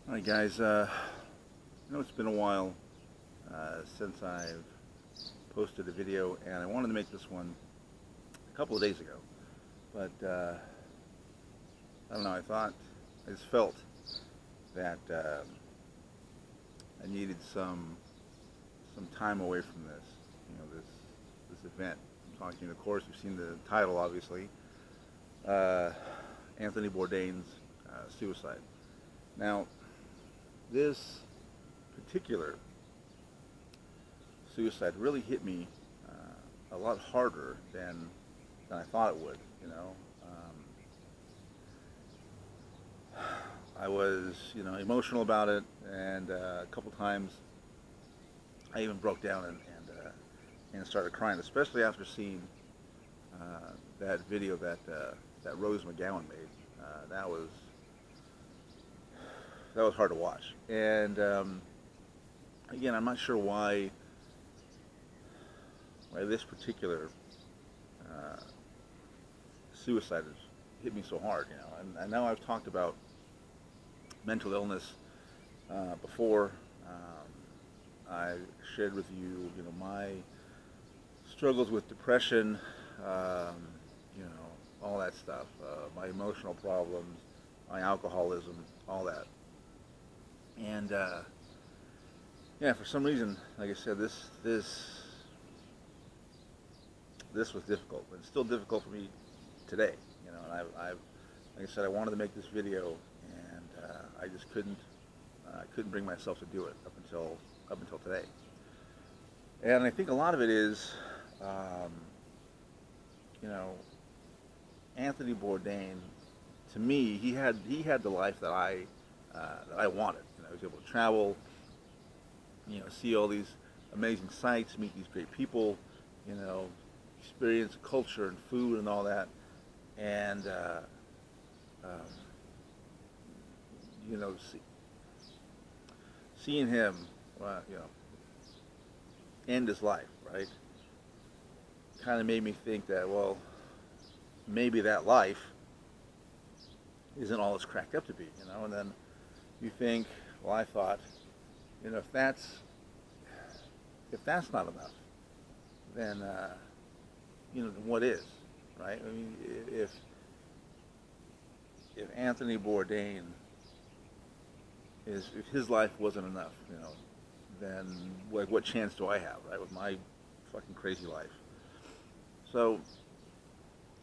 Alright guys, it's been a while since I've posted a video, and I wanted to make this one a couple of days ago, but I don't know, I just felt that I needed some time away from this event. I'm talking, of course, you've seen the title, obviously, Anthony Bourdain's suicide. Now, this particular suicide really hit me a lot harder than I thought it would. I was, emotional about it, and a couple times I even broke down and started crying, especially after seeing that video that Rose McGowan made. That was hard to watch. And again, I'm not sure why this particular suicide has hit me so hard. And I know I've talked about mental illness before. I shared with you, my struggles with depression, all that stuff, my emotional problems, my alcoholism, all that. And yeah, for some reason, like I said, this was difficult. It's still difficult for me today. And I've like I said, I wanted to make this video, and I just couldn't bring myself to do it up until today. And I think a lot of it is, Anthony Bourdain. To me, he had the life that I wanted. I was able to travel, see all these amazing sights, meet these great people, experience culture and food and all that, and seeing him, end his life, right, kind of made me think that, well, maybe that life isn't all it's cracked up to be, and then you think, well, I thought, if that's not enough, then then what is, right? I mean, if Anthony Bourdain if his life wasn't enough, then what chance do I have, right, with my fucking crazy life? So,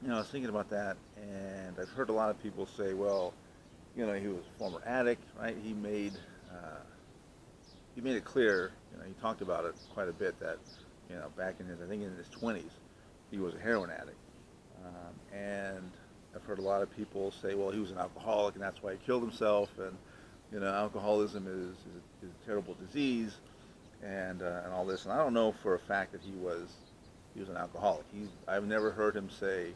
I was thinking about that, and I've heard a lot of people say, well, he was a former addict, right? He made it clear, he talked about it quite a bit, that, back in his 20s, he was a heroin addict. And I've heard a lot of people say, well, he was an alcoholic, and that's why he killed himself, and, alcoholism is a terrible disease, and all this. And I don't know for a fact that he was an alcoholic. I've never heard him say,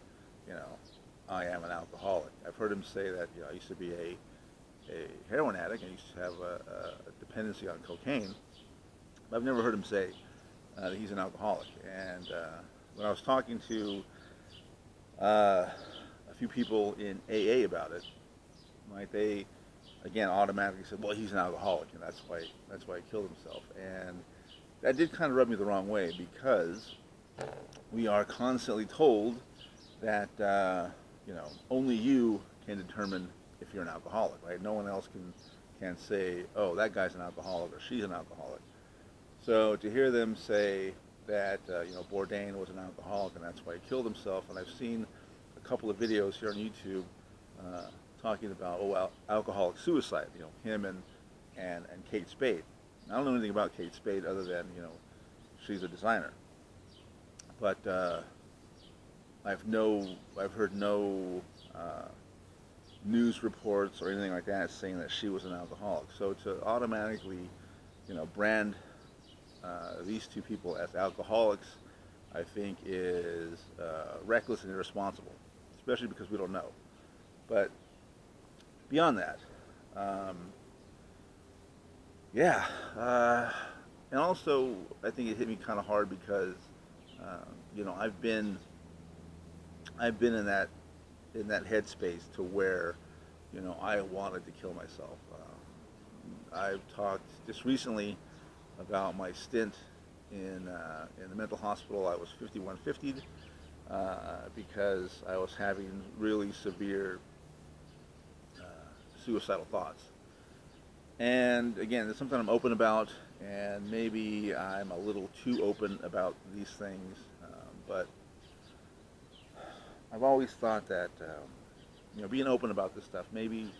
I am an alcoholic. I've heard him say that, I used to be a heroin addict. I used to have a dependency on cocaine. But I've never heard him say that he's an alcoholic. And when I was talking to a few people in AA about it, right, they again automatically said, well, he's an alcoholic, and that's why he killed himself. And that did kind of rub me the wrong way, because we are constantly told that only you can determine if you're an alcoholic, right? No one else can say, oh, that guy's an alcoholic or she's an alcoholic. So to hear them say that Bourdain was an alcoholic and that's why he killed himself, and I've seen a couple of videos here on YouTube talking about alcoholic suicide, him and Kate Spade. I don't know anything about Kate Spade other than she's a designer, but I've heard no news reports or anything like that saying that she was an alcoholic. So to automatically, brand these two people as alcoholics, I think is reckless and irresponsible, especially because we don't know. But beyond that, yeah, and also I think it hit me kind of hard because I've been in that headspace to where I wanted to kill myself. I've talked just recently about my stint in the mental hospital. I was 5150'd because I was having really severe suicidal thoughts. And again, it's something I'm open about, and maybe I'm a little too open about these things, but I've always thought that being open about this stuff, maybe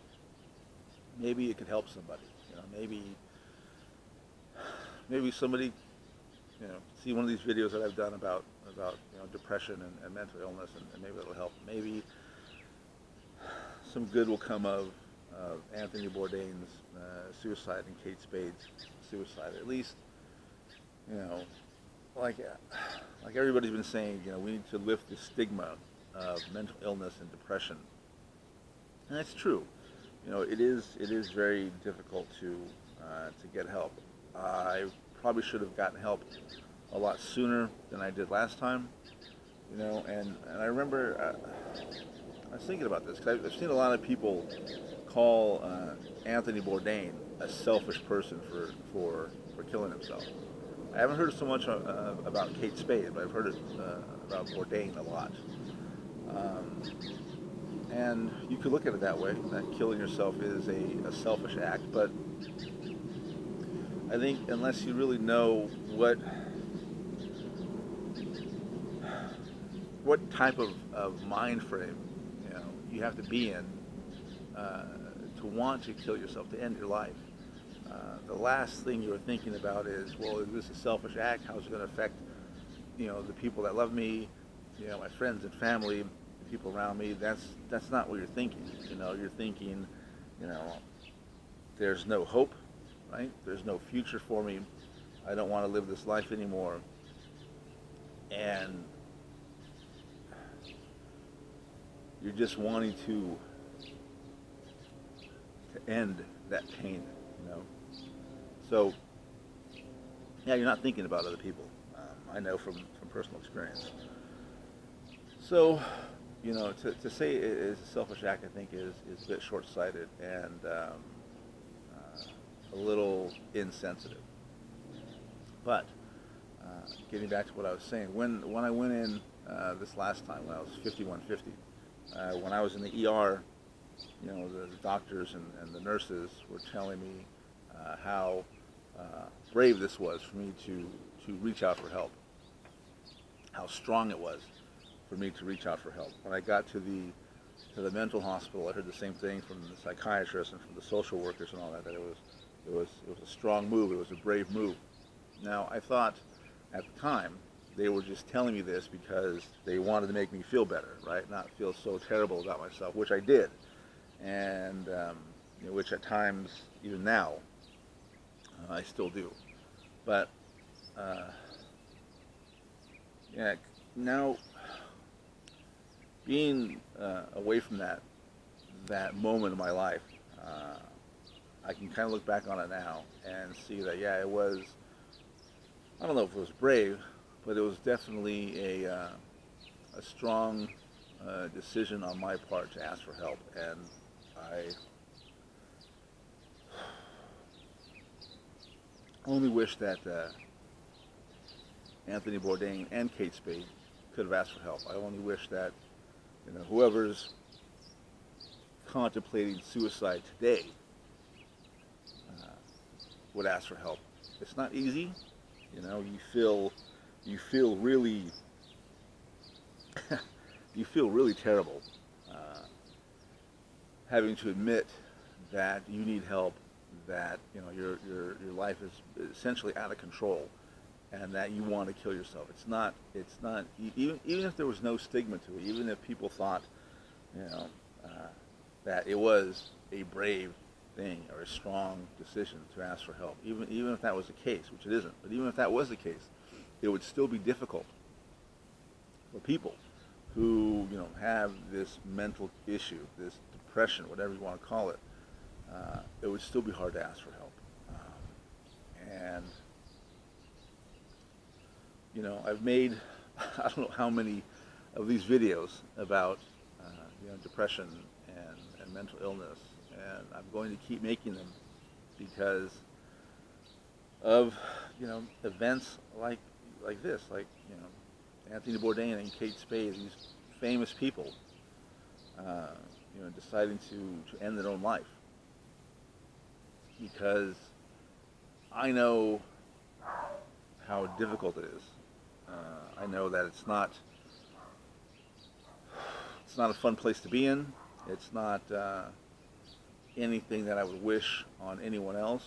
it could help somebody. Maybe somebody see one of these videos that I've done about depression and mental illness, and maybe it'll help. Maybe some good will come of Anthony Bourdain's suicide and Kate Spade's suicide. At least, like everybody's been saying, we need to lift the stigma of mental illness and depression, and that's true. It is very difficult to get help. I probably should have gotten help a lot sooner than I did last time, and I remember I was thinking about this because I've seen a lot of people call Anthony Bourdain a selfish person for killing himself. I haven't heard so much about Kate Spade, but I've heard about Bourdain a lot. And you could look at it that way, that killing yourself is a selfish act, but I think unless you really know what type of mind frame you have to be in to want to kill yourself, to end your life. The last thing you're thinking about is, well, is this a selfish act? How's it going to affect the people that love me, my friends and family, the people around me? That's not what you're thinking. You're thinking, there's no hope, right? There's no future for me. I don't want to live this life anymore. And you're just wanting to end that pain, So, yeah, you're not thinking about other people. I know from personal experience. So, to say it is a selfish act, I think is a bit short-sighted and a little insensitive. But getting back to what I was saying, when I went in this last time, when I was 5150, when I was in the ER, the doctors and the nurses were telling me how brave this was for me to reach out for help, how strong it was for me to reach out for help. When I got to the mental hospital, I heard the same thing from the psychiatrists and from the social workers and all that it was a strong move, it was a brave move. Now, I thought at the time they were just telling me this because they wanted to make me feel better, right? Not feel so terrible about myself, which I did, and which at times, even now, I still do. But now being away from that moment in my life, I can kind of look back on it now and see that it was. I don't know if it was brave, but it was definitely a strong decision on my part to ask for help, and I only wish that Anthony Bourdain and Kate Spade could have asked for help. I only wish that whoever's contemplating suicide today would ask for help. It's not easy. You feel really terrible having to admit that you need help, that your life is essentially out of control, and that you want to kill yourself. It's not even if there was no stigma to it, even if people thought that it was a brave thing or a strong decision to ask for help, even if that was the case, which it isn't, but even if that was the case, it would still be difficult for people who have this mental issue, this depression, whatever you want to call it. It would still be hard to ask for help. And I've made I don't know how many of these videos about depression and mental illness, and I'm going to keep making them because of, events like this, like, Anthony Bourdain and Kate Spade, these famous people, deciding to end their own life. Because I know how difficult it is. I know that it's not a fun place to be in. It's not anything that I would wish on anyone else.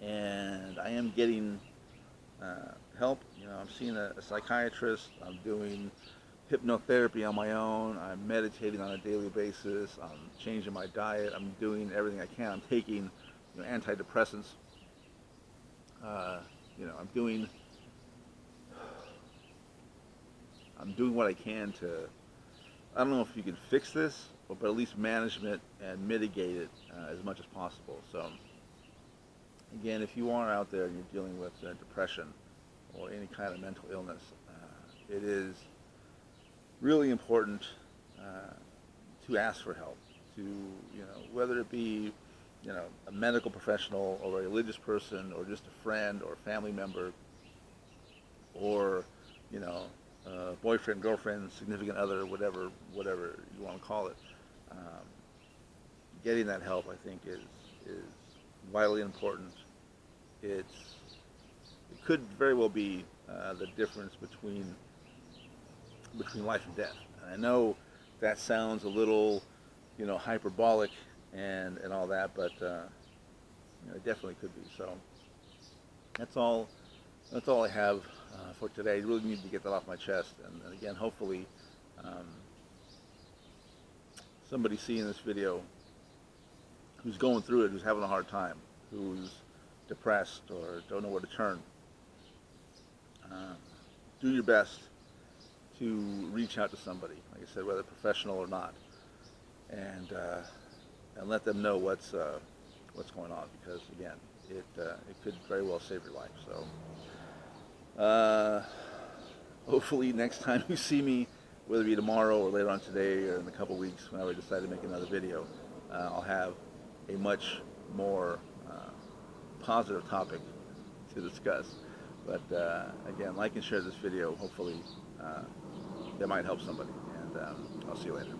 And I am getting help. I'm seeing a psychiatrist. I'm doing hypnotherapy on my own. I'm meditating on a daily basis. I'm changing my diet. I'm doing everything I can. I'm taking, antidepressants. I'm doing what I can to. I don't know if you can fix this, but at least management and mitigate it as much as possible. So, again, if you are out there and you're dealing with depression or any kind of mental illness, it is really important to ask for help. To whether it be a medical professional or a religious person or just a friend or a family member or boyfriend, girlfriend, significant other, whatever you want to call it. Getting that help, I think, is vitally important. It could very well be the difference between life and death. And I know that sounds a little, hyperbolic and all that, but it definitely could be. So that's all I have for today. I really need to get that off my chest. And again, hopefully, somebody seeing this video who's going through it, who's having a hard time, who's depressed or don't know where to turn, do your best to reach out to somebody, like I said, whether professional or not, and let them know what's going on, because again, it could very well save your life. So hopefully next time you see me, whether it be tomorrow or later on today or in a couple weeks, whenever I decide to make another video, I'll have a much more positive topic to discuss. But again, like and share this video. Hopefully that might help somebody, and I'll see you later.